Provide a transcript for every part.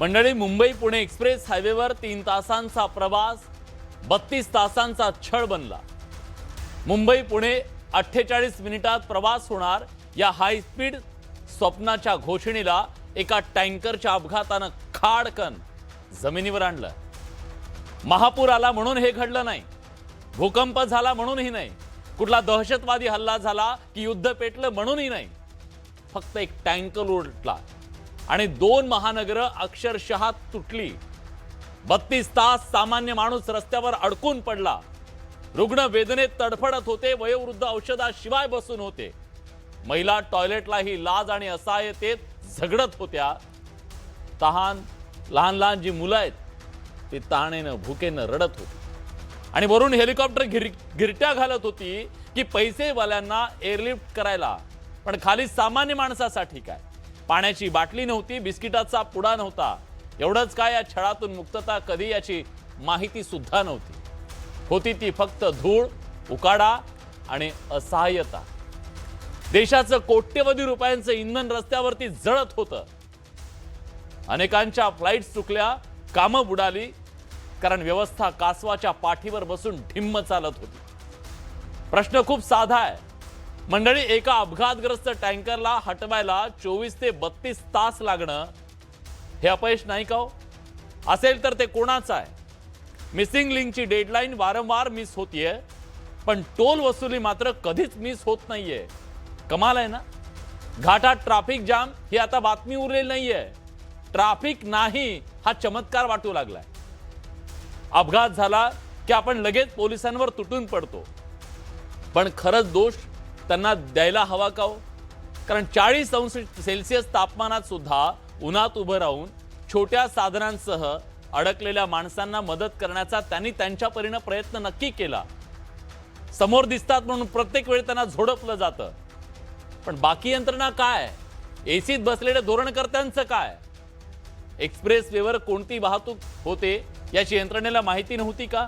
मंडळी, मुंबई पुणे एक्सप्रेस हायवेवर 3 तासांचा प्रवास 32 तासांचा छळ बनला। मुंबई पुणे 48 मिनिटात प्रवास होणार या हाय स्पीड स्वप्नाच्या घोषणेला एका टँकरच्या अपघाताने खाडकन जमिनीवर आणलं। महापूर आला म्हणून हे घडलं नाही, भूकंप झाला म्हणूनही नाही, कुठला दहशतवादी हल्ला झाला की युद्ध पेटलं म्हणूनही नाही। फक्त एक टँकर उलटला आणि 2 महानगर अक्षरशः तुटली। 32 तास सामान्य माणूस रस्त्यावर अडकून पडला। रुग्ण वेदनेत तडफडत होते, वयोवृद्ध औषधाशिवाय बसून होते, महिला टॉयलेटलाही लाज आणि असहाय्यतेत झगडत होत्या। लहान लहान जी मुलं आहेत ती तहानेनं भुकेनं रडत होती आणि वरून हेलिकॉप्टर गिरट्या घालत होती की पैसेवाल्यांना एअरलिफ्ट करायला, पण खाली सामान्य माणसासाठी काय? पाण्याची बाटली नव्हती, बिस्किटाचा पुडा नव्हता, एवढंच काय या छळातून मुक्तता कधी याची माहिती सुद्धा नव्हती। होती ती फक्त धूळ, उकाडा आणि असहाय्यता। देशाचं कोट्यवधी रुपयांचं इंधन रस्त्यावरती जळत होतं। अनेकांच्या फ्लाईट्स चुकल्या, कामं बुडाली, कारण व्यवस्था कासवाच्या पाठीवर बसून ढिम्म चालत होती। प्रश्न खूप साधा आहे मंडळी, एका अपघातग्रस्त टँकरला हटवायला 24 ते 32 तास लागणं हे अपयश नाही का हो? असेल तर ते कोणाचं आहे? मिसिंग लिंकची डेडलाईन वारंवार मिस होतीये, पण टोल वसुली मात्र कधीच मिस होत नाहीये। कमाल आहे ना? घाटात ट्रॅफिक जाम ही आता बातमी उरलेली नाहीये, ट्रॅफिक नाही हा चमत्कार वाटू लागलाय। अपघात झाला की आपण लगेच पोलिसांवर तुटून पडतो, पण खरंच दोष त्यांना द्यायला हवा का हो? कारण 40 अंश सेल्सिअस तापमानात सुद्धा उन्हात उभं राहून छोट्या साधनांसह अडकलेल्या माणसांना मदत करण्याचा त्यांनी त्यांच्या परीने प्रयत्न नक्की केला। समोर दिसतात म्हणून प्रत्येक वेळी त्यांना झोडपलं जातं, पण बाकी यंत्रणा काय? एसीत बसलेल्या धोरणकर्त्यांचं काय? एक्सप्रेस वेवर कोणती वाहतूक होते याची यंत्रणेला माहिती नव्हती का?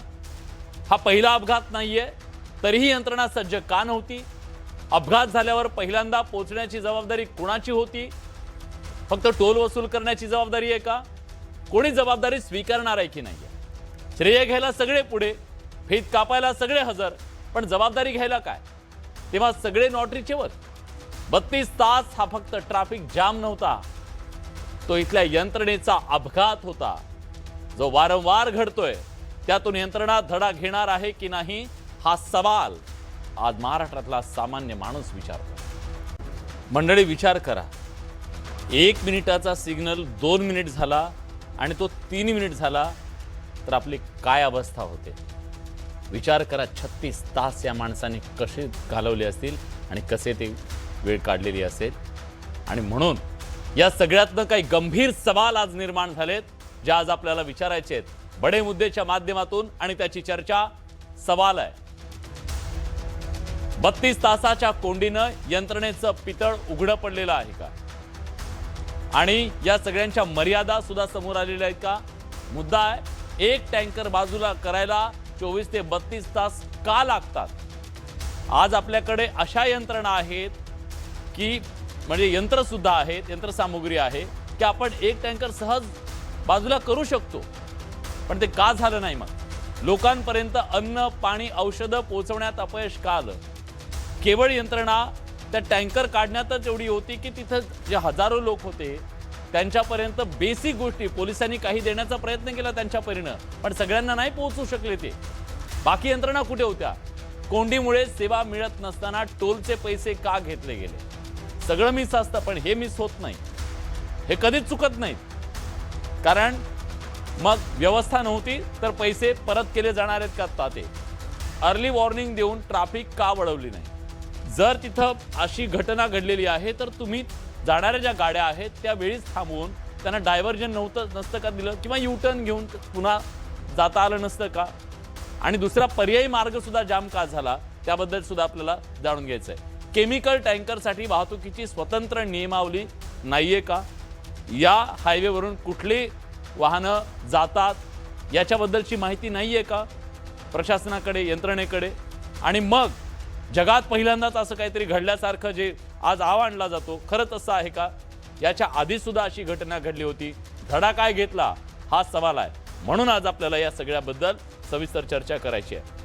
हा पहिला अपघात नाहीये, तरीही यंत्रणा सज्ज का नव्हती? अपघात झाल्यावर पहिल्यांदा पोहोचण्याची जबाबदारी कोणाची होती? फक्त टोल वसूल करण्याची जबाबदारी आहे का? कोणी जबाबदारी स्वीकारणार आहे की नाही? श्रेय घ्यायला सगळे पुढे, फीत कापायला सगळे हजर, पण जबाबदारी घ्यायला काय? तेव्हा सगळे नॉटरीचे वर। 32 तास हा फक्त ट्रॅफिक जाम नव्हता, तो इथल्या यंत्रणेचा अपघात होता, जो वारंवार घडतोय। त्यातून यंत्रणा धडा घेणार आहे की नाही हा सवाल आज महाराष्ट्रातला सामान्य माणूस विचारतो। मंडळी, विचार करा, 1 मिनिटाचा सिग्नल 2 मिनिट झाला आणि तो 3 मिनिट झाला तर आपली काय अवस्था होते? विचार करा, 36 तास या माणसाने कसे घालवले असतील आणि कसे ते वेळ काढलेली असेल। आणि म्हणून या सगळ्यातनं काही गंभीर सवाल आज निर्माण झालेत, जे आज आपल्याला विचारायचे आहेत बडे मुद्देच्या माध्यमातून, आणि त्याची चर्चा सवाल आहे, 32 तासाच्या कोंडीनं यंत्रणेचं पितळ उघडं पडलेलं आहे का? आणि या सगळ्यांच्या मर्यादा सुद्धा समोर आलेल्या आहेत का? मुद्दा आहे, एक टँकर बाजूला करायला 24 ते 32 तास का लागतात? आज आपल्याकडे अशा यंत्रणा आहेत की म्हणजे यंत्र सुद्धा आहेत, यंत्रसामुग्री आहे की आपण एक टँकर सहज बाजूला करू शकतो, पण ते का झालं नाही? मग लोकांपर्यंत अन्न, पाणी, औषधं पोहोचवण्यात अपयश का आलं? केवळ यंत्रणा त्या टँकर काढण्यातच एवढी होती की तिथं जे हजारो लोक होते त्यांच्यापर्यंत बेसिक गोष्टी पोलिसांनी काही देण्याचा प्रयत्न केला त्यांच्या परीनं, पण सगळ्यांना नाही पोहोचू शकले ते। बाकी यंत्रणा कुठे होत्या? कोंडीमुळे सेवा मिळत नसताना टोलचे पैसे का घेतले गेले? सगळं मिस असतं, पण हे मिस होत नाही, हे कधीच चुकत नाहीत। कारण मग व्यवस्था नव्हती तर पैसे परत केले जाणार आहेत का? आता ते अर्ली वॉर्निंग देऊन ट्रॅफिक का वळवली नाही? जर तिथं अशी घटना घडलेली आहे तर तुम्ही जाणाऱ्या ज्या गाड्या आहेत त्या वेळीच थांबवून त्यांना डायव्हर्जन नसतं का दिलं, किंवा यू टर्न घेऊन पुन्हा जाता आलं नसतं का? आणि दुसरा पर्यायी मार्ग सुद्धा जाम का झाला त्याबद्दल सुद्धा आपल्याला जाणून घ्यायचं आहे। केमिकल टँकरसाठी वाहतुकीची स्वतंत्र नियमावली नाहीये का? या हायवेवरून कुठली वाहनं जातात याच्याबद्दलची माहिती नाहीये का प्रशासनाकडे, यंत्रणेकडे? आणि मग जगात पहिल्यांदाच असं काहीतरी घडल्यासारखं जे आज आव आणला जातो, खरंच असं आहे का? याच्या आधी सुद्धा अशी घटना घडली होती, धडा काय घेतला हा सवाल आहे. म्हणून आज आपल्याला या सगळ्याबद्दल सविस्तर चर्चा करायची आहे.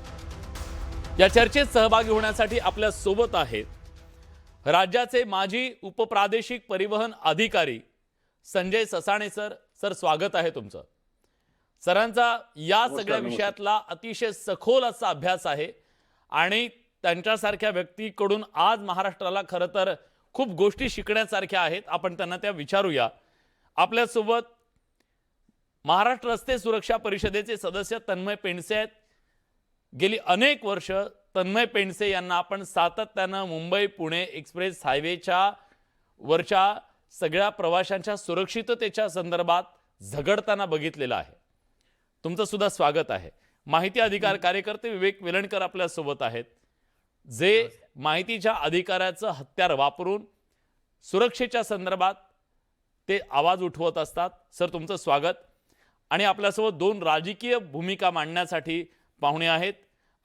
या चर्चेत सहभागी होण्यासाठी आपल्या सोबत आहेत राज्याचे माजी उपप्रादेशिक परिवहन अधिकारी संजय ससाणे सर. सर, स्वागत आहे तुमचं. सरांचा या सगळ्या विषयातला अतिशय सखोल असा अभ्यास आहे आणि त्यांच्यासारख्या व्यक्तीकडून आज महाराष्ट्राला खरं तर खूप गोष्टी शिकण्यासारख्या आहेत. आपण त्यांना त्या विचारूया. आपल्यासोबत महाराष्ट्र रस्ते सुरक्षा परिषदेचे सदस्य तन्मय पेंडसे आहेत. गेली अनेक वर्ष तन्मय पेंडसे यांना आपण सातत्यानं मुंबई पुणे एक्सप्रेस हायवेच्या वरच्या सगळ्या प्रवाशांच्या सुरक्षिततेच्या संदर्भात झगडताना बघितलेलं आहे. तुमचं सुद्धा स्वागत आहे. माहिती अधिकार कार्यकर्ते विवेक वेलणकर आपल्या सोबत आहेत, जे माहितीच्या अधिकाराचं हत्यार वापरून सुरक्षेच्या संदर्भात ते आवाज उठवत असतात. सर, तुमचं स्वागत. आणि आपल्यासोबत दोन राजकीय भूमिका मांडण्यासाठी पाहुणे आहेत.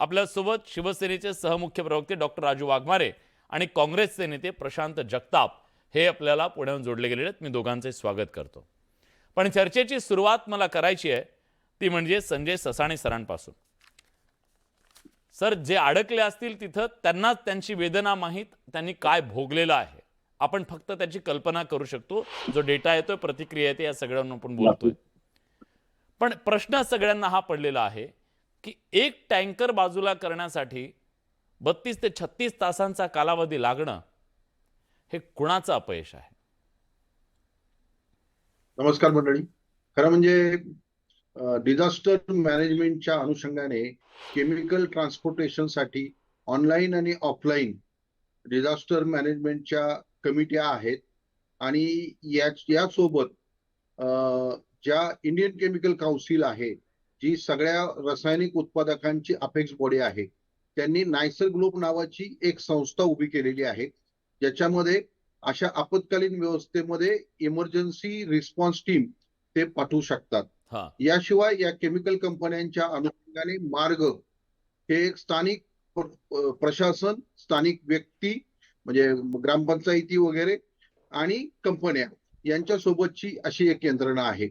आपल्यासोबत शिवसेनेचे सहमुख्य प्रवक्ते डॉक्टर राजू वाघमारे आणि काँग्रेसचे नेते प्रशांत जगताप हे आपल्याला पुण्याहून जोडले गेलेले आहेत. मी दोघांचे स्वागत करतो. पण चर्चेची सुरुवात मला करायची आहे ती म्हणजे संजय ससाणे सरांपासून. सर, जे अडकले असतील तिथं त्यांनाच त्यांची वेदना माहीत, त्यांनी काय भोगलेलं आहे. आपण फक्त त्याची कल्पना करू शकतो. जो डेटा येतोय, प्रतिक्रिया येते, या सगळ्यांना आपण बोलतोय. पण प्रश्न सगळ्यांना हा पडलेला आहे की एक टँकर बाजूला करण्यासाठी 32 ते 36 तासांचा कालावधी लागणं हे कुणाचं अपयश आहे? नमस्कार मंडळी. खरं म्हणजे डिझास्टर मॅनेजमेंटच्या अनुषंगाने केमिकल ट्रान्सपोर्टेशनसाठी ऑनलाईन आणि ऑफलाईन डिझास्टर मॅनेजमेंटच्या कमिट्या आहेत आणि यासोबत ज्या इंडियन केमिकल काउन्सिल आहे, जी सगळ्या रासायनिक उत्पादकांची अपेक्स बॉडी आहे, त्यांनी नायसर ग्लोब नावाची एक संस्था उभी केलेली आहे, ज्याच्यामध्ये अशा आपत्कालीन व्यवस्थेमध्ये इमर्जन्सी रिस्पॉन्स टीम ते पाठवू शकतात. याशिवाय या केमिकल कंपन्यांच्या अनुषंगाने मार्ग हे एक स्थानिक प्रशासन, स्थानिक व्यक्ती म्हणजे ग्रामपंचायती वगैरे आणि कंपन्या यांच्या सोबतची अशी एक यंत्रणा आहे.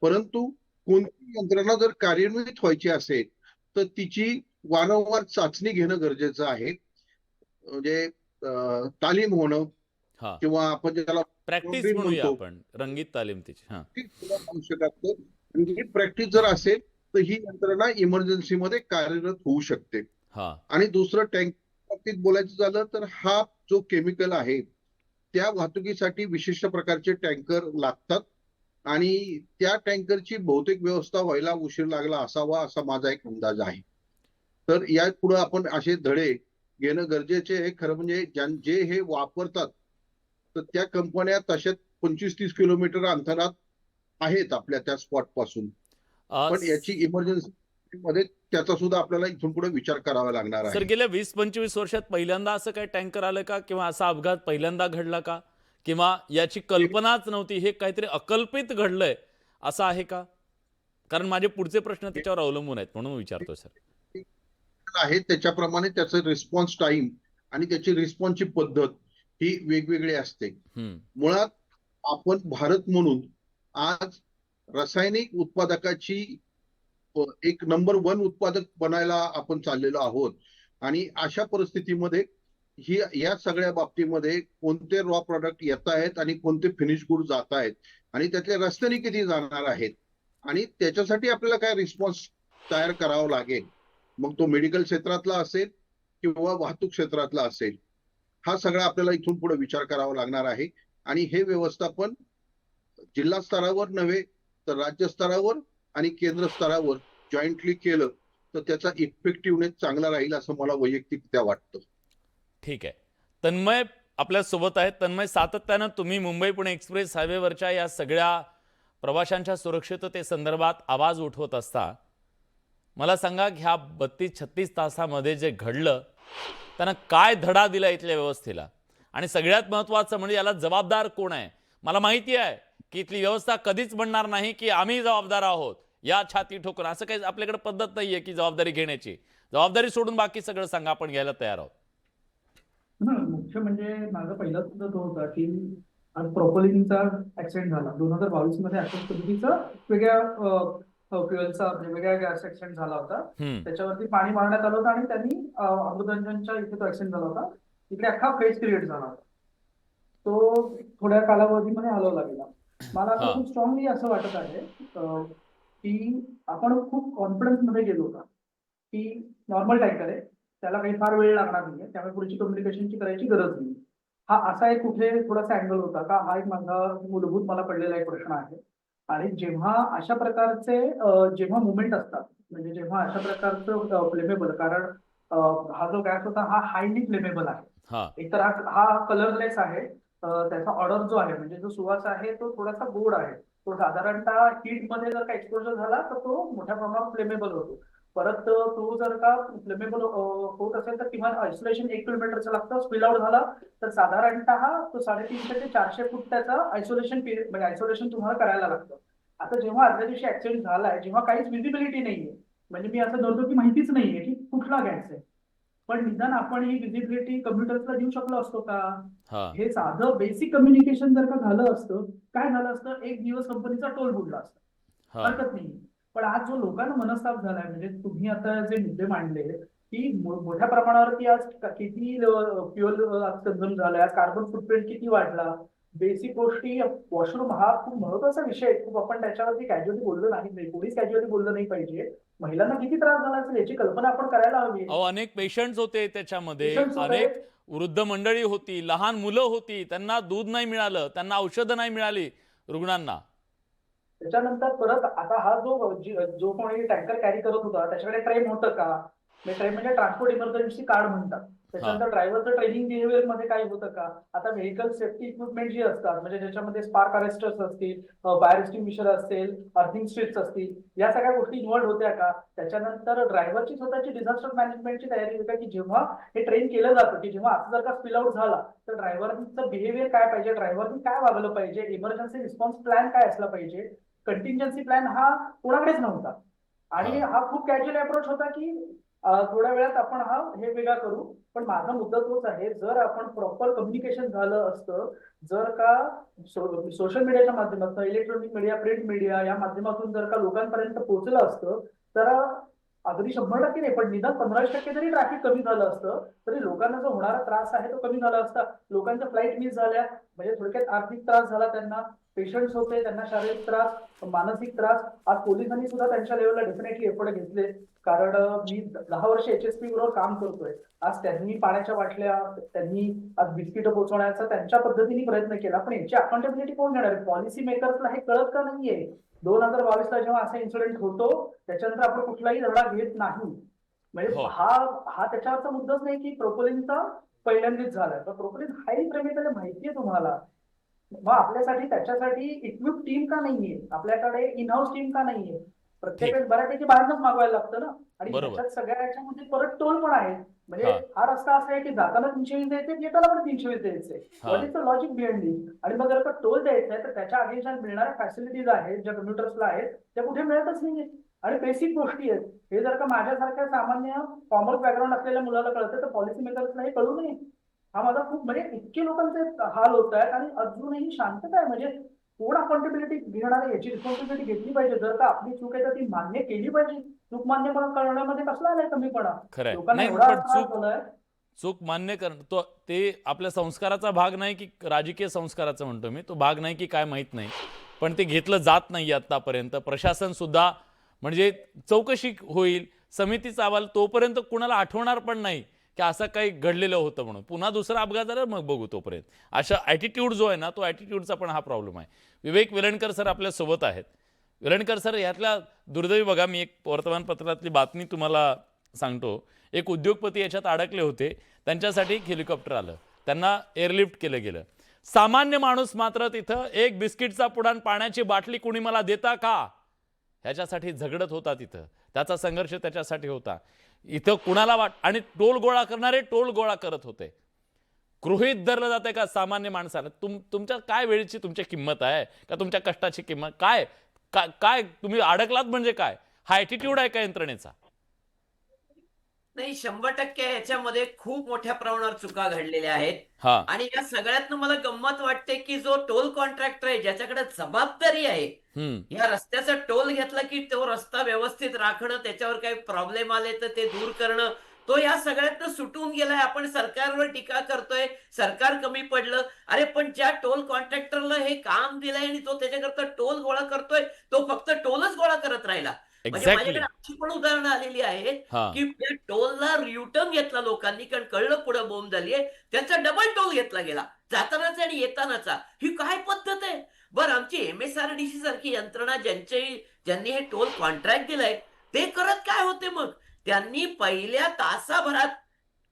परंतु कोणती यंत्रणा जर कार्यान्वित व्हायची असेल तर तिची वारंवार चाचणी घेणं गरजेचं आहे. म्हणजे तालीम होणं किंवा आपण ज्याला प्रॅक्टिस म्हणूया, आपण रंगीत तालीम तिची आवश्यक असतं. ही प्रॅक्टिस जर असेल तर ही यंत्रणा इमर्जन्सी मध्ये कार्यरत होऊ शकते. आणि दुसरं टँकर बाबतीत बोलायचं झालं तर हा जो केमिकल आहे त्या वाहतुकीसाठी विशिष्ट प्रकारचे टँकर लागतात आणि त्या टँकरची बहुतेक व्यवस्था व्हायला उशीर लागला असावा असा माझा एक अंदाज आहे. तर या पुढे आपण असे धडे घेणं गरजेचे आहे. खरं म्हणजे जे हे वापरतात तर त्या कंपन्या तशाच 25-30 किलोमीटर अंतरात आहेत आपल्या त्या स्पॉट पासून. पण याची इमर्जन्सी मध्ये त्याचा सुद्धा आपल्याला इथून पुढे विचार करावा लागणार आहे. सर, गेल्या 20-25 वर्षात पहिल्यांदा असं काही टँकर आलं का, किंवा असा अपघात पहिल्यांदा घडला का, किंवा याची कल्पनाच नव्हती, हे काहीतरी अकल्पित घडलंय असं आहे का? कारण माझे पुढचे प्रश्न त्याच्यावर अवलंबून आहेत, म्हणून विचारतोय सर. आहे त्याच्याप्रमाणे त्याचं रिस्पॉन्स टाइम आणि त्याची रिस्पॉन्सची पद्धत ही वेगवेगळी असते. मुळात आपण भारत म्हणून आज रासायनिक उत्पादकाची एक नंबर 1 उत्पादक बनायला आपण चाललेलो आहोत. आणि अशा परिस्थितीमध्ये या सगळ्या बाबतीमध्ये कोणते रॉ प्रॉडक्ट येत आहेत आणि कोणते फिनिश गुड जात आहेत आणि त्यातले रस्त्याने किती जाणार आहेत आणि त्याच्यासाठी आपल्याला काय रिस्पॉन्स तयार करावा लागेल, मग तो मेडिकल क्षेत्रातला असेल किंवा वाहतूक क्षेत्रातला असेल, हा सगळा आपल्याला इथून पुढे विचार करावा लागणार आहे. आणि हे व्यवस्थापन जिल्हा स्तरावर नव्हे तर राज्य स्तरावर आणि केंद्र स्तरावर जॉईंटली केलं तर त्याचा इफेक्टिव्हनेस चांगला राहील असं मला वैयक्तिकरित्या वाटतं. ठीक आहे. तन्मय आपल्या सोबत आहेत. तन्मय, सातत्यानं तुम्ही मुंबई पुणे एक्सप्रेस हायवेवरच्या या सगळ्या प्रवाशांच्या सुरक्षिततेसंदर्भात आवाज उठवत असता, मला सांगा, ह्या 32-36 तासामध्ये जे घडलं त्यांना काय धडा दिला इथल्या व्यवस्थेला, आणि सगळ्यात महत्त्वाचं म्हणजे याला जबाबदार कोण आहे? मला माहिती आहे की इथली व्यवस्था कधीच म्हणणार नाही की आम्ही जबाबदार आहोत, या छाती ठोकून. असं काही आपल्याकडे पद्धत नाहीये की जबाबदारी घेण्याची. जबाबदारी सोडून बाकी सगळं सांगा, आपण घ्यायला तयार आहोत. मुख्य म्हणजे माझा पहिला सुद्धा तो होता की आणि प्रोपोलिनचा ऍक्सिडेंट झाला 2022 मध्ये. अशाच पद्धतीचा वेगळ्या फ्युएलचा म्हणजे वेगळ्या गॅस ऍक्सिडेंट झाला होता. त्याच्यावरती पाणी मारण्यात आलं होतं आणि त्यांनी अमृतांजनच्या इथे तो ऍक्सिडेंट झाला होता. तिकडे अख्खा फेस क्रिएट झाला होता. तो थोड्या कालावधीमध्ये हलवला गेला. मला आता खूप स्ट्रॉंगली असं वाटत आहे की आपण खूप कॉन्फिडन्स मध्ये गेलो होता की नॉर्मल टँकर आहे, त्याला काही फार वेळ लागणार नाहीये, त्यामुळे पुढची कम्युनिकेशनची करायची गरज नाही. हा असा एक कुठे थोडासा अँगल होता का, हा एक माझा मूलभूत मला पडलेला एक प्रश्न आहे. आणि जेव्हा अशा प्रकारचे जेव्हा मुवमेंट असतात, म्हणजे जेव्हा अशा प्रकारचं फ्लेमेबल, कारण हा जो गॅस होता हा हायली फ्लेमेबल आहे. एकतर हा कलरलेस आहे, त्याचा ऑर्डर जो आहे म्हणजे जो सुवास आहे तो थोडासा गोड आहे. तो साधारणतः हीट मध्ये जर का एक्सपोजर झाला तर तो मोठ्या प्रमाणात फ्लेमेबल होतो. परत तो जर का फ्लेमेबल होत असेल तर किमान आयसोलेशन 1 किलोमीटरचं लागतं. स्पिल आउट झाला तर साधारणतः तो 350 ते 400 फूट त्याचा आयसोलेशन पिरियड म्हणजे आयसोलेशन तुम्हाला करायला लागतं. आता जेव्हा आदल्या दिवशी ऍक्सिडेंट झालाय, जेव्हा काहीच विजिबिलिटी नाहीये, म्हणजे मी असं धरतो की माहितीच नाहीये की कुठला गॅस आहे, पण निदान आपण ही विजिबिलिटी कम्प्युटर्सला देऊ शकलो असतो का? हे साधं बेसिक कम्युनिकेशन जर का झालं असतं, काय झालं असतं, एक दिवस कंपनीचा टोल बुडला असता, हरकत नाही. पण आज जो लोकांना मनस्ताप झालाय, म्हणजे तुम्ही आता जे मुद्दे मांडले की मोठ्या प्रमाणावरती आज किती फ्युएल कन्झ्युम झालाय, आज कार्बन फुटप्रिंट किती वाढला, बेसिक गोष्टी. वॉशरूम हा खूप महत्वाचा विषय आहे, खूप आपण त्याच्यावरती कॅज्युअली बोललो नाही, कोणीच कॅज्युअली बोललं नाही पाहिजे. महिलांना किती त्रास झाला असेल याची कल्पना आपण करायला हवी. अनेक पेशंट्स होते त्याच्यामध्ये, Patients होते. अनेक वृद्ध मंडळी होती, लहान मुलं होती, त्यांना दूध नाही मिळालं, त्यांना औषधं नाही मिळाली रुग्णांना. त्याच्यानंतर परत आता हा जो कोणी टँकर कॅरी करत होता त्याच्याकडे ट्रेन होतं का? ट्रेन म्हणजे ट्रान्सपोर्ट इमर्जन्सी कार्ड म्हणतात. त्याच्यानंतर ड्रायव्हरचं ट्रेनिंग बिहेवियर मध्ये काही होतं का? आता व्हेकल सेफ्टी इक्विपमेंट जी असतात, म्हणजे ज्याच्यामध्ये स्पार्क अरेस्टर्स असतील, फायर एक्सटिंग्विशर असेल, अर्थिंग स्ट्रिप्स असतील, या सगळ्या गोष्टी इन्व्हॉल्व होत्या का? त्याच्यानंतर ड्रायव्हरची स्वतःची डिझास्टर मॅनेजमेंटची तयारी होती की जेव्हा हे ट्रेन केलं जातं की जेव्हा असं जर का स्पिल आउट झाला तर ड्रायव्हरचं बिहेवियर काय पाहिजे, ड्रायव्हरनी काय वागलं पाहिजे, इमर्जन्सी रिस्पॉन्स प्लॅन काय असला पाहिजे. कंटिंजन्सी प्लॅन हा कोणाकडेच नव्हता. आणि हा खूप कॅज्युअल अप्रोच होता की थोड्या वेळात आपण हा हे वेगळा करू. पण माझा मुद्दा तोच आहे, जर आपण प्रॉपर कम्युनिकेशन झालं असतं, जर का सोशल मीडियाच्या माध्यमातून, इलेक्ट्रॉनिक मीडिया, प्रिंट मीडिया या माध्यमातून जर का लोकांपर्यंत पोहोचलं असतं, तर अगदी 100% नाही पण निदान 15% जरी ट्रॅफिक कमी झालं असतं तरी लोकांना जो होणारा त्रास आहे तो कमी झाला असता. लोकांच्या फ्लाईट मिस झाल्या म्हणजे थोडक्यात आर्थिक त्रास झाला त्यांना, पेशंट्स होते त्यांना शारीरिक त्रास, मानसिक त्रास. आज पोलिसांनी सुद्धा त्यांच्या लेवलला डेफिनेटली एफर्ट घेतले, कारण मी 10 वर्ष HSP बरोबर काम करतोय. आज त्यांनी पाण्याच्या बाटल्या, त्यांनी आज बिस्किट पोहोचवण्याचा त्यांच्या पद्धतीने प्रयत्न केला, पण याची अकाउंटेबिलिटी कोण घेणार आहे? पॉलिसी मेकर्सला हे कळत का नाहीये? 2022 ला जेव्हा असा इन्सिडेंट होतो त्याच्यानंतर आपण कुठलाही धडा घेत नाही. म्हणजे हा त्याच्यावरचा मुद्दाच नाही की प्रोपोलिनचा पहिल्यांदाच झालाय, तर प्रोपोलिन हायली फ्लेमेबल माहितीये तुम्हाला. मग आपल्यासाठी त्याच्यासाठी इक्विप टीम का नाहीये, आपल्याकडे इन हाऊस टीम का नाहीये? प्रत्येक वेळेस बऱ्यापैकी बाहेरच मागवायला लागतं ना. आणि त्याच्यात सगळ्या याच्यामध्ये परत टोल पण आहे. म्हणजे हा रस्ता असा आहे की जाताना 320 द्यायचे, येताना पण 320 द्यायचे. What is the logic behind this? आणि मग जर का टोल द्यायचा आहे तर त्याच्या अगेन्स्ट मिळणाऱ्या फॅसिलिटीज आहेत ज्या कम्प्युटर्सला आहेत त्या कुठे मिळतच नाहीये. आणि बेसिक गोष्टी आहेत, हे जर का माझ्यासारख्या सामान्य कॉमर्स बॅकग्राऊंड असलेल्या मुलाला कळतं तर पॉलिसी मेकर्सला हे कळू नये. हा माझा खूप म्हणजे इतके लोकांचे हाल होत आहेत आणि अजूनही शांतता आहे. म्हणजे कोण अकाउंटेबिलिटी घेणार आहे, याची रिस्पॉन्सिबिलिटी घेतली पाहिजे. जर का आपली चूक आहे तर ती मान्य केली पाहिजे. चूक मान्य करण्यामध्ये कसला आलाय कमीपणा? लोकांना एवढा त्रास झालाय. चूक मान्य करणं तो ते आपल्या संस्काराचा भाग नाही की राजकीय संस्काराचा म्हणतो मी, तो भाग नाही की काय माहीत नाही, पण ते घेतलं जात नाही आतापर्यंत. प्रशासन सुद्धा म्हणजे चौकशी होईल, समितीचा अहवाल तोपर्यंत कुणाला आठवणार पण नाही की असं काही घडलेलं होतं म्हणून. पुन्हा दुसरा अपघात झाला मग बघू. तोपर्यंत अशा ॲटिट्यूड जो आहे ना, तो ॲटिट्यूडचा पण हा प्रॉब्लेम आहे. विवेक वेलणकर सर आपल्यासोबत आहेत. वेलणकर सर, यातल्या दुर्दैवी बघा, मी एक वर्तमानपत्रातली बातमी तुम्हाला सांगतो. एक उद्योगपती याच्यात अडकले होते, त्यांच्यासाठी एक हेलिकॉप्टर आलं, त्यांना एअरलिफ्ट केलं गेलं. सामान्य माणूस मात्र तिथं एक बिस्किटचा पुडा, पाण्याची बाटली कुणी मला देता का, ह्याच्यासाठी झगडत होता. तिथं त्याचा संघर्ष त्याच्यासाठी होता. इथं कुणाला आणि टोल गोळा करणारे टोल गोळा करत होते. गृहीत धरलं जाते का सामान्य माणसाला? तुमच्या काय वेळेची तुमची किंमत आहे का, तुमच्या कष्टाची किंमत काय? काय तुम्ही अडकलात म्हणजे काय? हा ॲटिट्यूड आहे का यंत्रणेचा? नाही, 100% ह्याच्यामध्ये खूप मोठ्या प्रमाणावर चुका घडलेल्या आहेत. हा. आणि या सगळ्यातनं मला गंमत वाटते की जो टोल कॉन्ट्रॅक्टर आहे, ज्याच्याकडे जबाबदारी आहे या रस्त्याचा टोल घेतला की तो रस्ता व्यवस्थित राखणं, त्याच्यावर काही प्रॉब्लेम आले तर ते दूर करणं, तो या सगळ्यातनं सुटून गेलाय. आपण सरकारवर टीका करतोय, सरकार कमी पडलं. अरे पण ज्या टोल कॉन्ट्रॅक्टरला हे काम दिलंय आणि तो त्याच्याकरता टोल गोळा करतोय, तो फक्त टोलच गोळा करत राहिला. म्हणजे एक्झॅक्टली. माझ्याकडे अशी पण उदाहरणं आलेली आहेत हा. की त्या टोलला युटर्न घेतला लोकांनी, कारण कळलं पुढे बोंब झालीये, त्यांचा डबल टोल घेतला गेला जातानाचा आणि येतानाचा. ही काय पद्धत आहे? बरं, आमची MSRDC सारखी यंत्रणा ज्यांनी हे टोल कॉन्ट्रॅक्ट दिलंय ते करत काय होते मग? त्यांनी पहिल्या तासाभरात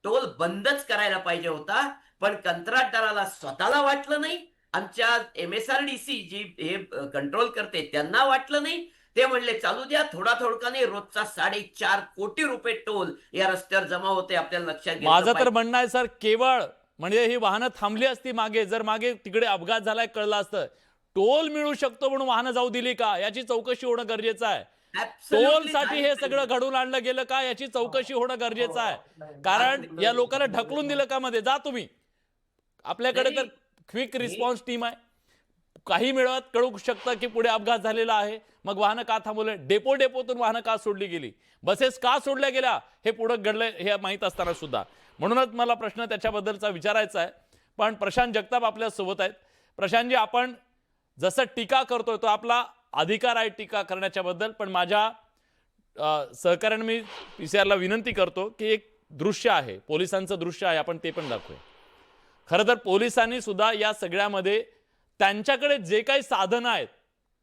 टोल बंदच करायला पाहिजे होता, पण कंत्राटदाराला स्वतःला वाटलं नाही, आमच्या MSRDC जी हे कंट्रोल करते त्यांना वाटलं नाही. ते म्हणले चालू द्या, थोडा थोडकाने रोजचा 4.5 कोटी रुपये टोल या रस्त्यावर जमा होते. आपल्याला लक्षात घेतलं माझं तर पाहिजे. म्हणणं आहे सर, केवळ म्हणजे ही वाहनं थांबली असती मागे, जर मागे तिकडे अपघात झालाय कळलं असतं, टोल मिळू शकतो म्हणून वाहनं जाऊ दिली का याची चौकशी होणं गरजेचं आहे. Absolutely टोल साठी हे झाली सगळं पाहिजे. घडून आणलं गेलं का याची चौकशी होणं गरजेचं आहे. कारण या लोकांना ढकलून दिलं का मध्ये, जा तुम्ही. आपल्याकडे तर क्विक रिस्पॉन्स टीम आहे, काही मिळत कळू शकतं की पुढे अपघात झालेला आहे, मग वाहनं का थांबवले, डेपोतून वाहनं का सोडली गेली, बसेस का सोडल्या गेल्या, हे पुढे घडलंय हे माहीत असताना सुद्धा. म्हणूनच मला प्रश्न त्याच्याबद्दलचा विचारायचा आहे. पण प्रशांत जगताप आपल्या सोबत आहेत. प्रशांतजी, आपण जसं टीका करतोय तो आपला अधिकार आहे टीका करण्याच्या बद्दल, पण माझ्या सहकार्याने मी PCR ला विनंती करतो की एक दृश्य आहे, पोलिसांचं दृश्य आहे, आपण ते पण दाखवूया. खरं तर पोलिसांनी सुद्धा या सगळ्यामध्ये त्यांच्याकडे जे काही साधनं आहेत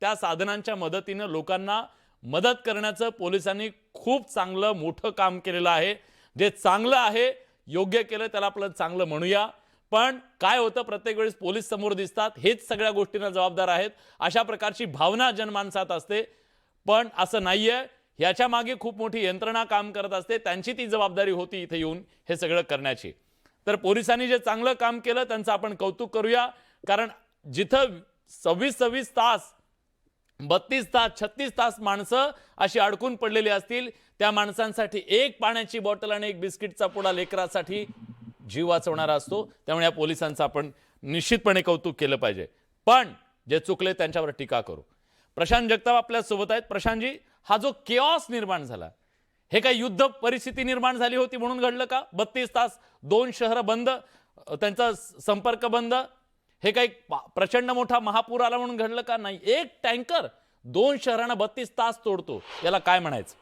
त्या साधनांच्या मदतीनं लोकांना मदत करण्याचं पोलिसांनी खूप चांगलं मोठं काम केलेलं आहे. जे चांगलं आहे, योग्य केलं त्याला आपण चांगलं म्हणूया. पण काय होतं, प्रत्येक वेळेस पोलीस समोर दिसतात, हेच सगळ्या गोष्टींना जबाबदार आहेत, अशा प्रकारची भावना जनमानसात असते. पण असं नाहीये, याच्या मागे खूप मोठी यंत्रणा काम करत असते, त्यांची ती जबाबदारी होती इथे येऊन हे सगळं करण्याची. तर पोलिसांनी जे चांगलं काम केलं त्यांचं आपण कौतुक करूया. कारण जिथं 26 तास 32 तास 36 तास माणसं अशी अडकून पडलेली असतील, त्या माणसांसाठी एक पाण्याची बॉटल आणि एक बिस्किटचा पुडा लेकरासाठी जीव वाचवणारा असतो. त्यामुळे या पोलिसांचं आपण निश्चितपणे कौतुक केलं पाहिजे. पण जे चुकले त्यांच्यावर टीका करू. प्रशांत जगताप आपल्या सोबत आहेत. प्रशांतजी, हा जो केऑस निर्माण झाला, हे काही युद्ध परिस्थिती निर्माण झाली होती म्हणून घडलं का? 32 तास 2 शहरं बंद, त्यांचा संपर्क बंद, हे काही प्रचंड मोठा महापूर आला म्हणून घडलं का? नाही. एक टँकर 2 शहरांना 32 तास तोडतो, याला काय म्हणायचं?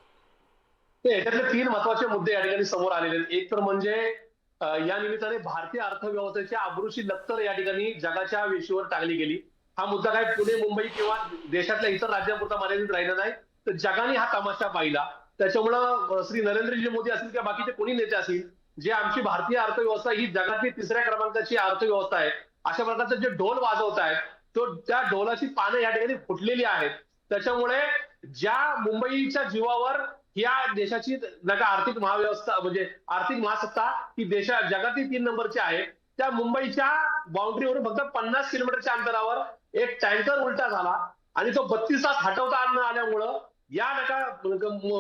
याच्यातले 3 महत्वाचे मुद्दे या ठिकाणी समोर आलेले आहेत. एक तर म्हणजे या निमित्ताने भारतीय अर्थव्यवस्थेची अब्रूची लक्तर या ठिकाणी जगाच्या वेशीवर टाकली गेली. हा मुद्दा काय पुणे, मुंबई किंवा देशातल्या इतर राज्यांपुरता मर्यादित राहिला नाही, तर जगाने हा तमाशा पाहिला. त्याच्यामुळं श्री नरेंद्रजी मोदी असतील किंवा बाकीचे कोणी नेते असतील, जे आमची भारतीय अर्थव्यवस्था ही जगातली 3ऱ्या क्रमांकाची अर्थव्यवस्था आहे, अशा प्रकारचे जे ढोल वाजवत आहेत, तो त्या ढोलाची पानं या ठिकाणी फुटलेली आहेत. त्याच्यामुळे ज्या मुंबईच्या जीवावर या देशाची आर्थिक महाव्यवस्था म्हणजे आर्थिक महासत्ता ही जगातील 3 नंबरची आहे, त्या मुंबईच्या बाउंड्रीवरून फक्त 50 किलोमीटरच्या अंतरावर एक टँकर उलटा झाला आणि तो 32 तास हटवता आल्यामुळं या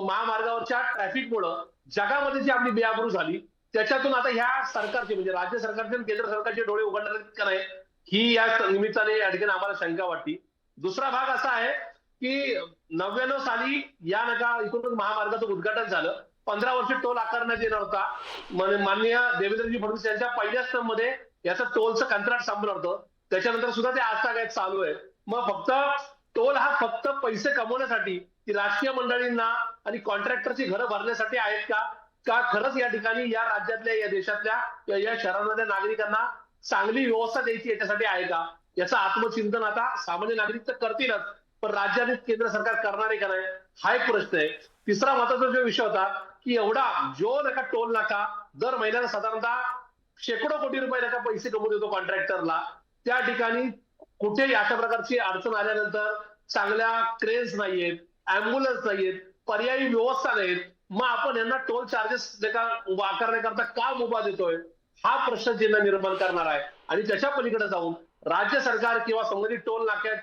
महामार्गावरच्या ट्रॅफिकमुळं जगामध्ये जी आपली बेआबरू झाली, त्याच्यातून आता ह्या सरकारचे म्हणजे राज्य सरकारचे आणि केंद्र सरकारचे डोळे उघडणार आहेत का नाही, ही या निमित्ताने या ठिकाणी आम्हाला शंका वाटते. दुसरा भाग असा आहे की 99 साली या इकडून महामार्गाचं उद्घाटन झालं. 15 वर्ष टोल आकारण्यात येणार होता. माननीय देवेंद्रजी फडणवीस यांच्या पहिल्याच टर्ममध्ये याचं टोलचं कंत्राट संपलं होतं. त्याच्यानंतर सुद्धा ते आज चालू आहे. मग फक्त टोल हा फक्त पैसे कमवण्यासाठी की राजकीय मंडळींना आणि कॉन्ट्रॅक्टरची घरं भरण्यासाठी आहेत का खरंच या ठिकाणी या राज्यातल्या या देशातल्या या शहरांमधल्या नागरिकांना चांगली व्यवस्था द्यायची याच्यासाठी आहे का? याचं आत्मचिंतन आता सामान्य नागरिक तर करतीलच, पण राज्याने केंद्र सरकार करणार आहे का नाही, हा एक प्रश्न आहे. तिसरा महत्वाचा जो विषय होता की एवढा जो टोल नाका दर महिन्याला साधारणतः शेकडो कोटी रुपये पैसे कमवून देतो कॉन्ट्रॅक्टरला, त्या ठिकाणी कुठेही अशा प्रकारची अडचण आल्यानंतर चांगल्या क्रेन्स नाहीयेत, अँब्युलन्स नाहीयेत, पर्यायी व्यवस्था नाहीत, मग आपण यांना टोल चार्जेस आकारण्याकरता का मुभा देतोय, हा प्रश्न चिन्ह निर्माण करणार आहे. आणि त्याच्या पलीकडे जाऊन राज्य सरकार किंवा संबंधित टोल नाक्यात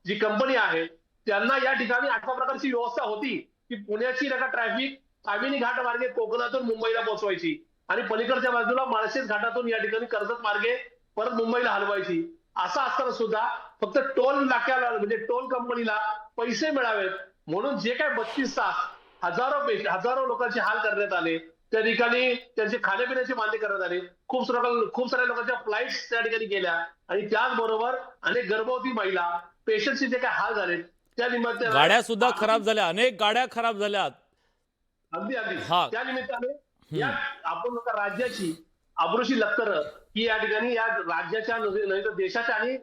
जी कंपनी आहे त्यांना या ठिकाणी अशा प्रकारची व्यवस्था होती की पुण्याची ट्रॅफिक कामिनी घाट मार्गे कोकणातून मुंबईला पोहोचवायची आणि पलीकडच्या बाजूला माळशेज घाटातून या ठिकाणी कर्जत मार्गे परत मुंबईला हलवायची. असं असताना सुद्धा फक्त टोल नाक्याला म्हणजे टोल कंपनीला पैसे मिळावेत म्हणून जे काय 32 तास हजारो लोकांचे हाल करण्यात आले. त्या ठिकाणी त्यांचे खाण्यापिण्याचे मान्य करण्यात आले. खूप साऱ्या लोकांच्या फ्लाईट्स त्या ठिकाणी गेल्या आणि त्याचबरोबर अनेक गर्भवती महिला पेशंटचे जे काय हाल झाले त्या निमित्ताने गाड्या सुद्धा खराब झाल्या, अनेक गाड्या खराब झाल्यात. अगदी हा. त्या निमित्ताने या आपण राज्याची आबरूची लक्तर ही या ठिकाणी या राज्याच्या नाही तर देशाच्या आणि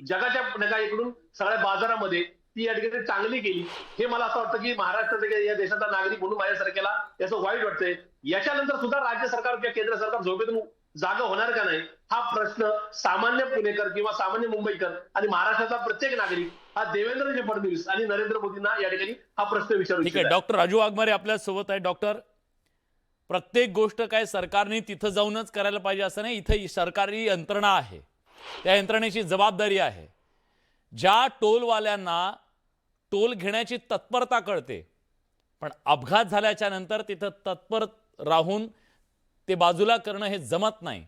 जगाच्या इकडून सगळ्या बाजारामध्ये ती या ठिकाणी चांगली गेली. हे मला असं वाटतं की महाराष्ट्राचा या देशाचा नागरिक म्हणून माझ्यासारख्याला याचं वाईट वाटतंय. याच्यानंतर सुद्धा राज्य सरकार किंवा केंद्र सरकार झोपेतून जागा होणार का नाही हा प्रश्न सामान्य पुणेकर किंवा सामान्य मुंबईकर आणि महाराष्ट्राचा प्रत्येक नागरिक हा देवेंद्रजी फडणवीस आणि नरेंद्र मोदींना या ठिकाणी हा प्रश्न विचारू ठीक आहे. इच्छित आहे. डॉक्टर राजू वाघमारे आपल्या सोबत आहे. डॉक्टर, प्रत्येक गोष्ट काय सरकारने तिथं जाऊनच करायला पाहिजे असं नाही. इथं सरकारी यंत्रणा आहे, त्या यंत्रणेची जबाबदारी आहे. ज्या टोलवाल्यांना टोल घेण्याची तत्परता कळते पण अपघात झाल्याच्या नंतर तिथं तत्पर राहून ते बाजूला करणं हे जमत नाही.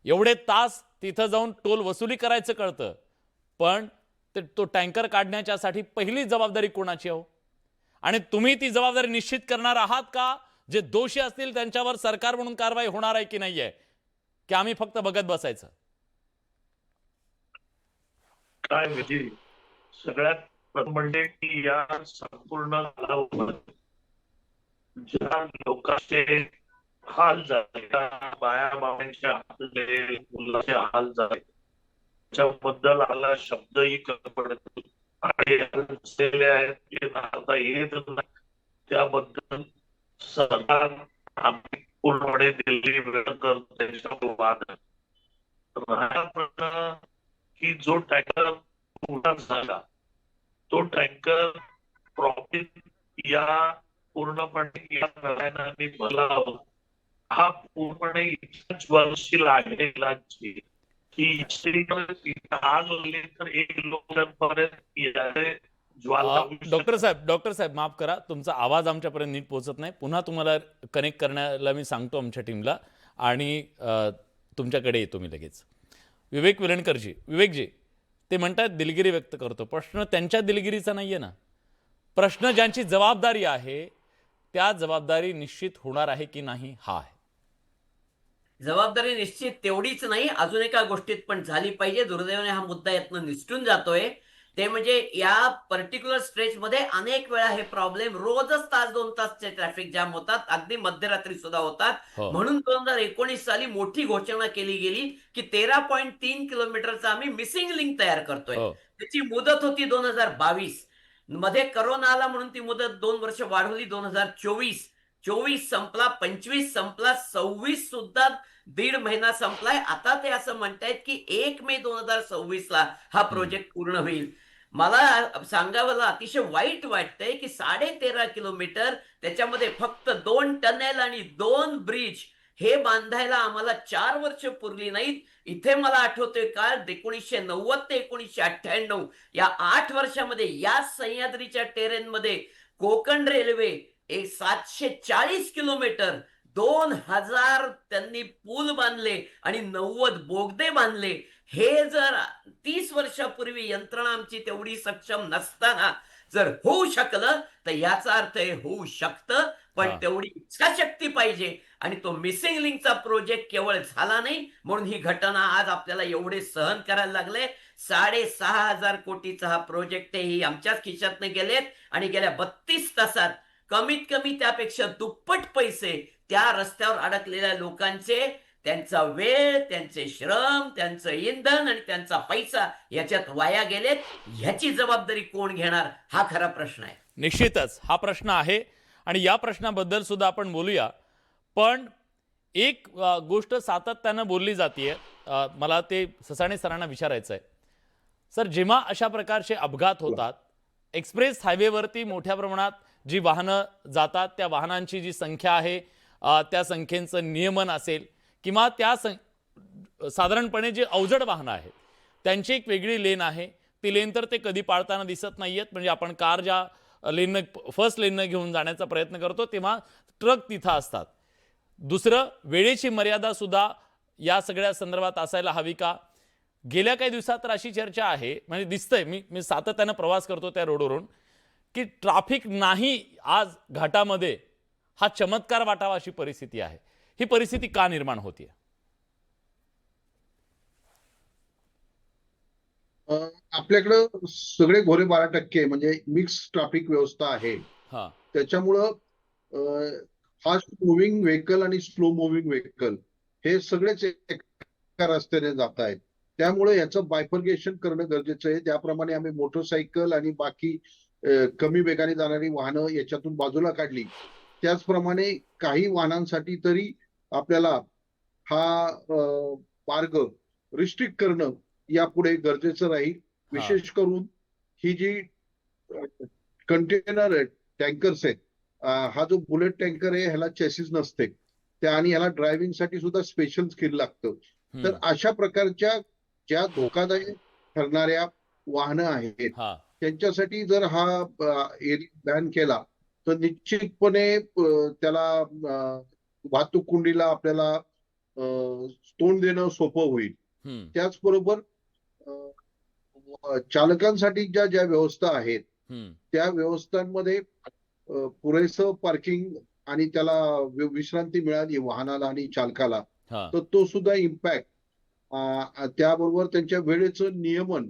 एवढे तास तिथं जाऊन टोल वसुली करायचं कळतं पण तो टँकर काढण्याच्यासाठी पहिली जबाबदारी कोणाची हो? आणि तुम्ही ती जबाबदारी निश्चित करणार आहात का? जे दोषी असतील त्यांच्यावर सरकार म्हणून कारवाई होणार आहे की नाहीये, की आम्ही फक्त बघत बसायचं? काय म्हणजे सगळ्यात प्रथम म्हणजे की या संपूर्ण कालावधीत ज्या लोकांचे हाल झाले, बाया मामांचे हाल झाले, मुलाचे हाल झाले त्याच्याबद्दल आला शब्दही कमी पडत आणि आता येत नाही त्याबद्दल सरकार आम्ही पूर्णपणे दिल्ली वेळ करतो त्याच्यावर वाद राहिला प्रश्न की जो टँकर पूर्ण झाला तो टँकर प्रॉफिट या पूर्णपणे या नव्याने भला हा पूर्णपणे इतकाच वर्षी लागलेला की आग लागली तर एक लोकांपर्यंत डॉक्टर साहेब माफ करा, तुमचा आवाज आमच्यापर्यंत नीट पोहोचत नाही. पुन्हा तुम्हाला कनेक्ट करण्याला मी सांगतो आमच्या टीमला आणि तुमच्याकडे येतो मी लगेच. विवेक विवेकजी ते म्हणतात दिलगिरी व्यक्त करतो. प्रश्न त्यांच्या दिलगिरीचा नाहीये ना. प्रश्न ज्यांची जबाबदारी आहे त्या जबाबदारी निश्चित होणार आहे की नाही हा आहे. जबाबदारी निश्चित तेवढीच नाही, अजून एका गोष्टीत पण झाली पाहिजे. दुर्दैवाने हा मुद्दा यातनं निसटून जातोय. ते म्हणजे या पर्टिक्युलर स्ट्रेचमध्ये अनेक वेळा हे प्रॉब्लेम रोजच तास 2 तासचे ट्रॅफिक जाम होतात, अगदी मध्यरात्री सुद्धा होतात. म्हणून 2019 साली मोठी घोषणा केली गेली की 13.3 किलोमीटरचा आम्ही मिसिंग लिंक तयार करतोय. त्याची मुदत होती 2022. मध्ये करोना आला म्हणून ती मुदत 2 वर्ष वाढवली. 2024 संपला, 25 संपला, 26 सुद्धा 1.5 महिना संपलाय. आता ते असं म्हणतायत की 1 मे 2026 हा प्रोजेक्ट पूर्ण होईल. मला सांगावं अतिशय वाईट वाटतंय की 13.5 किलोमीटर त्याच्यामध्ये फक्त 2 टनेल आणि 2 ब्रिज हे बांधायला आम्हाला 4 वर्ष पुरली नाहीत. इथे मला आठवतोय का 1990 ते 1998 या 8 वर्षामध्ये या सह्याद्रीच्या टेरेनमध्ये कोकण रेल्वे 740 किलोमीटर 2000 त्यांनी पूल बांधले आणि 90 बोगदे बांधले. हे जर 30 वर्षापूर्वी यंत्रणा आमची तेवढी सक्षम नसताना जर होऊ शकलं तर याचा अर्थ हे होऊ शकतं, पण तेवढी इच्छाशक्ती पाहिजे. आणि तो मिसिंग लिंकचा प्रोजेक्ट केवळ झाला नाही म्हणून ही घटना आज आपल्याला एवढे सहन करायला लागले. 6,500 कोटीचा हा प्रोजेक्ट ही आमच्याच खिशातने गेलेत आणि गेल्या 32 तासात कमीत कमी त्यापेक्षा दुप्पट पैसे त्या रस्त्यावर अडकलेल्या लोकांचे, त्यांचा वेळ, त्यांचे श्रम, त्यांचं इंधन आणि त्यांचा पैसा याच्यात वाया गेलेत. ह्याची जबाबदारी कोण घेणार हा खरा प्रश्न आहे. निश्चितच हा प्रश्न आहे आणि या प्रश्नाबद्दल सुद्धा आपण बोलूया. पण एक गोष्ट सातत्यानं बोलली जाते, मला ते ससाणे सरांना विचारायचं आहे. सर, जेव्हा अशा प्रकारचे अपघात होतात एक्सप्रेस हायवेवरती मोठ्या प्रमाणात जी वाहनं जातात त्या वाहनांची जी संख्या आहे त्या संख्येचं नियमन असेल किंवा त्या साधारणपणे जे अवजड वाहनं आहेत त्यांची एक वेगळी लेन आहे. ती लेन तर ते कधी पाळताना दिसत नाहीयेत. म्हणजे आपण कार ज्या फर्स्ट लेननं घेऊन जाण्याचा प्रयत्न करतो तेव्हा ट्रक तिथं असतात. दुसरं, वेळेची मर्यादा सुद्धा या सगळ्या संदर्भात असायला हवी का? गेल्या काही दिवसात तर अशी चर्चा आहे, म्हणजे दिसतंय, मी सातत्यानं प्रवास करतो त्या रोडवरून, की ट्रॅफिक नाही आज घाटामध्ये हा चमत्कार वाटावा अशी परिस्थिती आहे. ही परिस्थिती का निर्माण होतीये? आपल्याकडं सगळे घोडे 12% म्हणजे मिक्स ट्रॅफिक व्यवस्था आहे. हा त्याच्यामुळं फास्ट मुव्हिंग व्हेकल आणि स्लो मुव्हिंग व्हेकल हे सगळेच एका रस्त्याने जात आहेत. त्यामुळे याचं बायफर्गेशन करणं गरजेचं आहे. त्याप्रमाणे आम्ही मोटरसायकल आणि बाकी कमी वेगाने जाणारी वाहनं याच्यातून बाजूला काढली. त्याचप्रमाणे काही वाहनांसाठी तरी आपल्याला हा मार्ग रिस्ट्रिक्ट करणं यापुढे गरजेचं राहील. विशेष करून ही जी कंटेनर टँकर्स आहेत, हा जो बुलेट टँकर आहे ह्याला चेसिस नसते त्या आणि ह्याला ड्रायव्हिंगसाठी सुद्धा स्पेशल स्किल लागतं. तर अशा प्रकारच्या ज्या धोकादायक ठरणाऱ्या वाहनं आहेत हा त्यांच्यासाठी जर हा एरिया बॅन केला तर निश्चितपणे त्याला वाहतूक कोंडीला आपल्याला तोंड देणं सोपं होईल. त्याचबरोबर चालकांसाठी ज्या ज्या व्यवस्था आहेत त्या व्यवस्थांमध्ये पुरेसं पार्किंग आणि त्याला विश्रांती मिळाली वाहनाला आणि चालकाला तर तो सुद्धा इम्पॅक्ट, त्याबरोबर त्यांच्या वेळेचं नियमन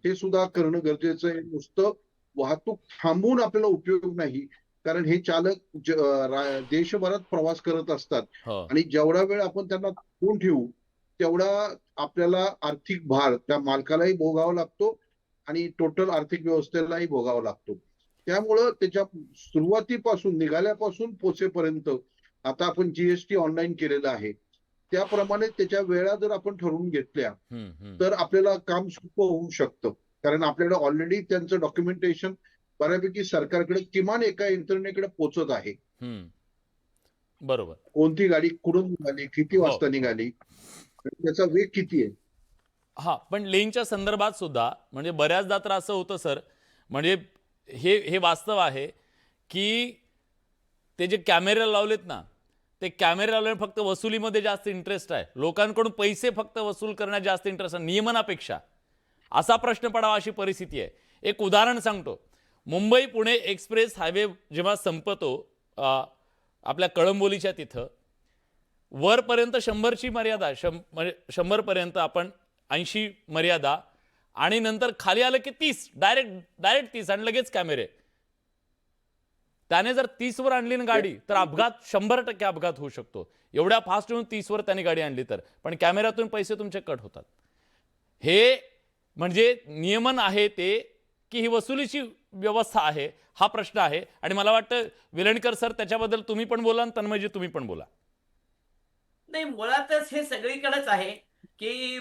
हे सुद्धा करणं गरजेचं आहे. नुसतं वाहतूक थांबवून आपल्याला उपयोग नाही, कारण हे चालक देशभरात प्रवास करत असतात आणि जेवढा वेळ आपण त्यांना थांबवून ठेवू तेवढा आपल्याला आर्थिक भार त्या मालकालाही भोगावा लागतो आणि टोटल आर्थिक व्यवस्थेलाही भोगावा लागतो. त्यामुळं त्याच्या सुरुवातीपासून निघाल्यापासून पोचेपर्यंत आता आपण जीएसटी ऑनलाईन केलेलं आहे त्याप्रमाणे त्याच्या वेळा जर आपण ठरवून घेतल्या तर आपल्याला काम सोपं होऊ शकतं. कारण आपल्याला ऑलरेडी त्यांचं डॉक्युमेंटेशन बऱ्यापैकी सरकारकडे किमान एका यंत्रणेकडे पोहोचत आहे. बरोबर. कोणती गाडी कुठून निघाली, किती वाजता निघाली, त्याचा वेग किती आहे. हा, पण लेनच्या संदर्भात सुद्धा म्हणजे बऱ्याचदा तर असं होतं सर, म्हणजे हे वास्तव आहे की ते जे कॅमेरे लावलेत ना, ते कॅमेरे लावल्याने फक्त वसुलीमध्ये जास्त इंटरेस्ट आहे, लोकांकडून पैसे फक्त वसूल करण्यात जास्त इंटरेस्ट आहे नियमनापेक्षा. असा प्रश्न पडावा अशी परिस्थिती आहे. एक उदाहरण सांगतो. मुंबई पुणे एक्सप्रेस हायवे जेव्हा संपतो आपल्या कळंबोलीच्या तिथं, वरपर्यंत 100ची मर्यादा, 100पर्यंत आपण 80 मर्यादा आणि नंतर खाली आलं की 30, डायरेक्ट 30 आणि लगेच कॅमेरे. त्याने जर 30वर आणली ना गाडी तर अपघात 100% अपघात होऊ शकतो. एवढ्या फास्ट येऊन 30वर त्याने गाडी आणली तर, पण कॅमेऱ्यातून पैसे तुमचे कट होतात. हे म्हणजे नियमन आहे ते की ही वसुलीची व्यवस्था आहे, हा प्रश्न आहे. आणि मला वाटतं विलणकर सर त्याच्याबद्दल तुम्ही पण बोला आणि तन्मयजी तुम्ही पण बोला. नाही, मुळातच हे सगळीकडेच आहे की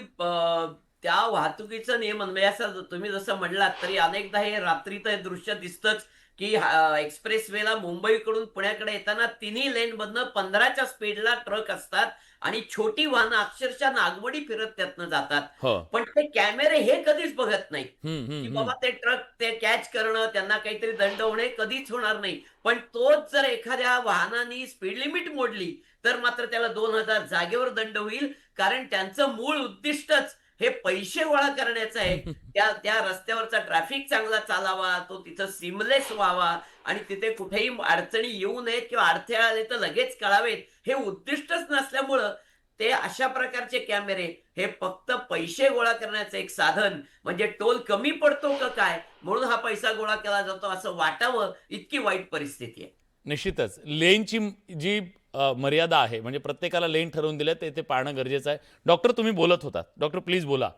त्या वाहतुकीचं नियमन म्हणजे असं तुम्ही जसं म्हणलात तरी अनेकदा हे रात्रीचं हे दृश्य दिसतंच की एक्सप्रेसवेला मुंबईकडून पुण्याकडे येताना तिन्ही लेनमधनं 15च्या स्पीडला ट्रक असतात आणि छोटी वाहनं अक्षरशः नागमोडी फिरत त्यातनं जातात. पण ते कॅमेरे हे कधीच बघत नाहीत की बाबा ते ट्रक ते कॅच करणं, त्यांना काहीतरी दंड होणे कधीच होणार नाही. पण तोच जर एखाद्या वाहनाने स्पीड लिमिट मोडली तर मात्र त्याला 2000 जागेवर दंड होईल. कारण त्यांचं मूळ उद्दिष्टच हे पैसे गोळा करण्याचं आहे. त्या रस्त्यावरचा ट्रॅफिक चांगला चालावा, तो तिथं सिमलेस व्हावा आणि तिथे कुठेही अडचणी येऊ नयेत किंवा अडथळे आले तर लगेच कळावेत, हे उद्दिष्टच नसल्यामुळं ते अशा प्रकारचे कॅमेरे हे फक्त पैसे गोळा करण्याचं एक साधन, म्हणजे टोल कमी पडतो का काय म्हणून हा पैसा गोळा केला जातो असं वाटावं, इतकी वाईट परिस्थिती आहे. निश्चितच लेनची जी मर्यादा आहे, म्हणजे प्रत्येकाला लेन ठरवून दिलं ते पाळणं गरजेचं आहे. डॉक्टर तुम्ही बोलत होतात, डॉक्टर प्लीज बोला.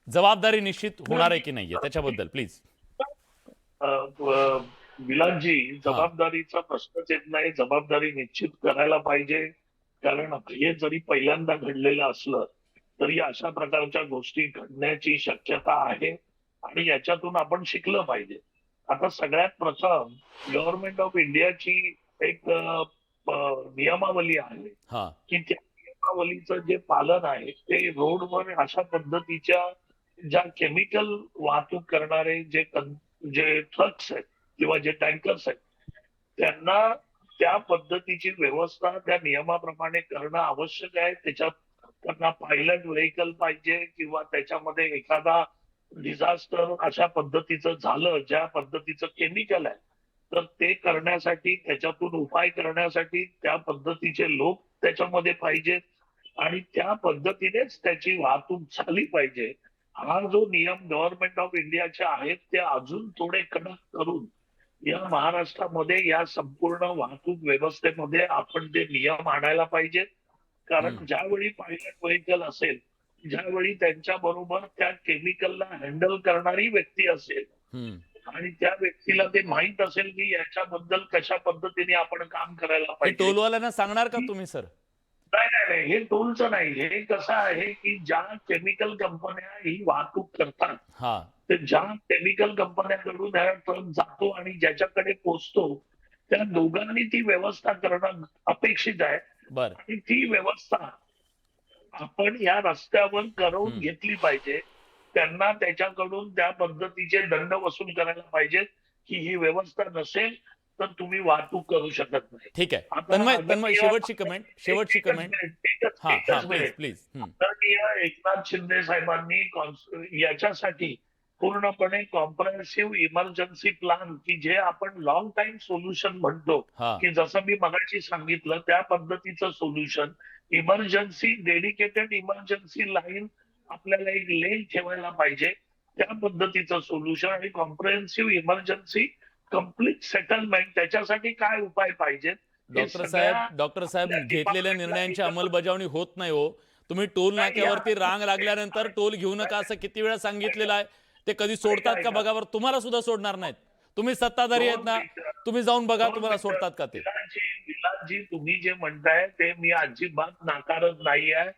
जबाबदारी निश्चित होणार आहे की नाहीये त्याच्याबद्दल प्लीज. विलासजी, जबाबदारीचा प्रश्नच येत नाही. जबाबदारी निश्चित करायला पाहिजे. कारण हे जरी पहिल्यांदा घडलेलं असलं तरी अशा प्रकारच्या गोष्टी घडण्याची शक्यता आहे आणि याच्यातून आपण शिकलं पाहिजे. आता सगळ्यात प्रथम गव्हर्नमेंट ऑफ इंडियाची एक नियमावली आहे की त्या नियमावलीचं जे पालन आहे ते रोडवर अशा पद्धतीच्या ज्या केमिकल वाहतूक करणारे जे ट्रक्स आहेत किंवा जे टँकर्स आहेत त्यांना त्या पद्धतीची व्यवस्था त्या नियमाप्रमाणे करणं आवश्यक आहे. त्याच्यात त्यांना पायलट व्हेकल पाहिजे किंवा त्याच्यामध्ये एखादा डिझास्टर अशा पद्धतीचं झालं, ज्या पद्धतीचं केमिकल आहे, तर ते करण्यासाठी, त्याच्यातून उपाय करण्यासाठी त्या पद्धतीचे लोक त्याच्यामध्ये पाहिजेत आणि त्या पद्धतीनेच त्याची वाहतूक झाली पाहिजे. हा जो नियम गव्हर्नमेंट ऑफ इंडियाचे आहेत ते अजून थोडे कडक करून या महाराष्ट्रामध्ये या संपूर्ण वाहतूक व्यवस्थेमध्ये आपण ते नियम आणायला पाहिजेत. कारण ज्यावेळी पायलट व्हेकल असेल, ज्यावेळी त्यांच्या बरोबर त्या केमिकलला हँडल करणारी व्यक्ती असेल आणि त्या व्यक्तीला ते माहित असेल की याच्याबद्दल कशा पद्धतीने आपण काम करायला पाहिजे. टोलवाल्यांना सांगणार का तुम्ही सर? नाही, हे टोलचं नाही. हे कसं आहे की ज्या केमिकल कंपन्या ही वाहतूक करतात, तर ज्या केमिकल कंपन्याकडून हा ट्रक जातो आणि ज्याच्याकडे पोहोचतो त्या दोघांनी ती व्यवस्था करणं अपेक्षित आहे. आणि ती व्यवस्था आपण या रस्त्यावर करून घेतली पाहिजे. त्यांना त्याच्याकडून त्या पद्धतीचे दंड वसूल करायला पाहिजेत की ही व्यवस्था नसेल तर तुम्ही वाहतूक करू शकत नाही. ठीक आहे. तन्मय शेवटची कमेंट. प्लीज. आदरणीय एकनाथ शिंदे साहेबांनी याच्यासाठी पूर्णपणे कॉम्प्रेहेन्सिव्ह इमर्जन्सी प्लॅन, की जे आपण लॉंग टाइम सोल्युशन म्हणतो, की जसं मी मगाशी सांगितलं त्या पद्धतीचं solution, emergency dedicated emergency line आपल्याला एक लेन ठेवायला पाहिजे, त्या पद्धतीचं सोल्युशन आणि कॉम्प्रेहेन्सिव्ह इमर्जन्सी कम्प्लीट सेटलमेंट, त्याच्यासाठी काय उपाय पाहिजेत. डॉक्टर साहेब घेतलेल्या निर्णयांची अंमलबजावणी होत नाही हो. तुम्ही टोल नाक्यावरती रांग लागल्यानंतर टोल घेऊ नका असं किती वेळा सांगितलेलं आहे. ते कधी सोडतात का बघा बरं. तुम्हाला सुद्धा सोडणार नाहीत. तुम्ही सत्ताधारी आहेत ना, तुम्ही जाऊन बघा तुम्हाला सोडतात का ते. विलासजी, तुम्ही जे म्हणताय ते मी अजिबात नाकारत नाही आहे.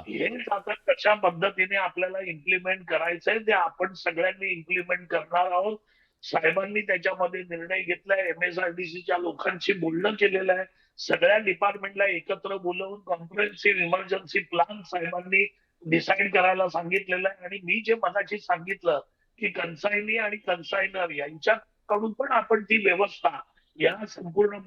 हेच आता कशा पद्धतीने आपल्याला इम्प्लिमेंट करायचंय ते आपण सगळ्यांनी इम्प्लिमेंट करणार आहोत. साहेबांनी त्याच्यामध्ये निर्णय घेतलाय. MSRDCच्या लोकांशी बोलणं केलेलं आहे. सगळ्या डिपार्टमेंटला एकत्र बोलवून कॉम्प्रेहेन्सिव्ह इमर्जन्सी प्लॅन साहेबांनी डिसाईड करायला सांगितलेलं आहे. आणि मी जे मगाशी सांगितलं की कन्सायनी आणि कन्सायनर यांच्याकडून पण आपण ती व्यवस्था या संपूर्ण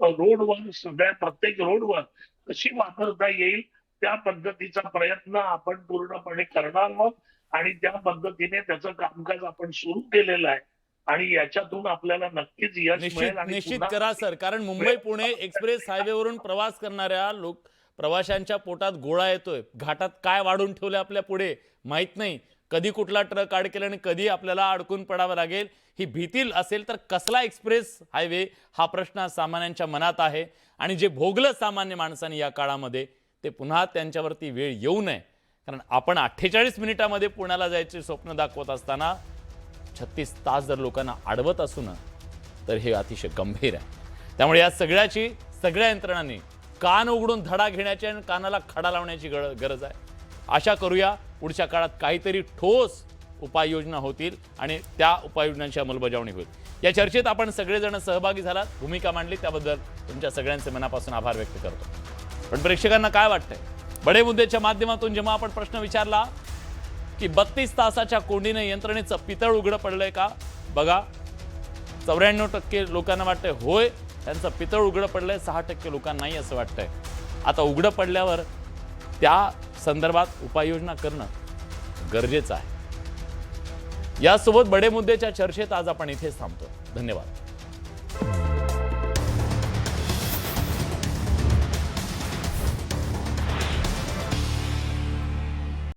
रोडवर, सगळ्या प्रत्येक रोडवर कशी वापरता येईल त्या पद्धतीचा प्रयत्न आपण पूर्णपणे करणार आहोत. आणि त्या पद्धतीने त्याचं कामकाज आपण सुरू केलेलं आहे आणि याच्यातून आपल्याला नक्कीच यश मिळेल. निश्चित करा सर. कारण मुंबई पुणे एक्सप्रेस हायवेवरून प्रवास करणाऱ्या प्रवाशांच्या पोटात गोळा येतोय. घाटात काय वाढून ठेवलं आपल्या पुढे माहित नाही. कधी कुठला ट्रक अडकेल आणि कधी आपल्याला अडकून पडावं लागेल ही भीती असेल तर कसला एक्सप्रेस हायवे हा प्रश्न सामान्यांच्या मनात आहे. आणि जे भोगलं सामान्य माणसांनी या काळामध्ये ते पुन्हा त्यांच्यावरती वेळ येऊ नये. कारण आपण 48 मिनिटामध्ये पुण्याला जायचे स्वप्न दाखवत असताना 36 तास जर लोकांना अडवत असू ना तर हे अतिशय गंभीर आहे. त्यामुळे या सगळ्या यंत्रणांनी कान उघडून धडा घेण्याची आणि कानाला खडा लावण्याची गरज आहे. आशा करूया पुढच्या काळात काहीतरी ठोस उपाययोजना होतील आणि त्या उपाययोजनांची अंमलबजावणी होईल. या चर्चेत आपण सगळेजण सहभागी झालात, भूमिका मांडली, त्याबद्दल तुमच्या सगळ्यांचे मनापासून आभार व्यक्त करतो. पण प्रेक्षकांना काय वाटतंय? बडे मुद्द्याच्या माध्यमातून जेव्हा आपण प्रश्न विचारला की 32 तासाच्या कोंडीने यंत्रणेचं पितळ उघडं पडलंय का, बघा 94% लोकांना वाटतंय होय त्यांचं पितळ उघडं पडलंय, 6% लोकांना नाही असं वाटतंय. आता उघडं पडल्यावर त्या संदर्भात उपाययोजना करणं गरजेचं आहे. यासोबत बडे मुद्द्याच्या चर्चेत आज आपण इथेच थांबतो. धन्यवाद.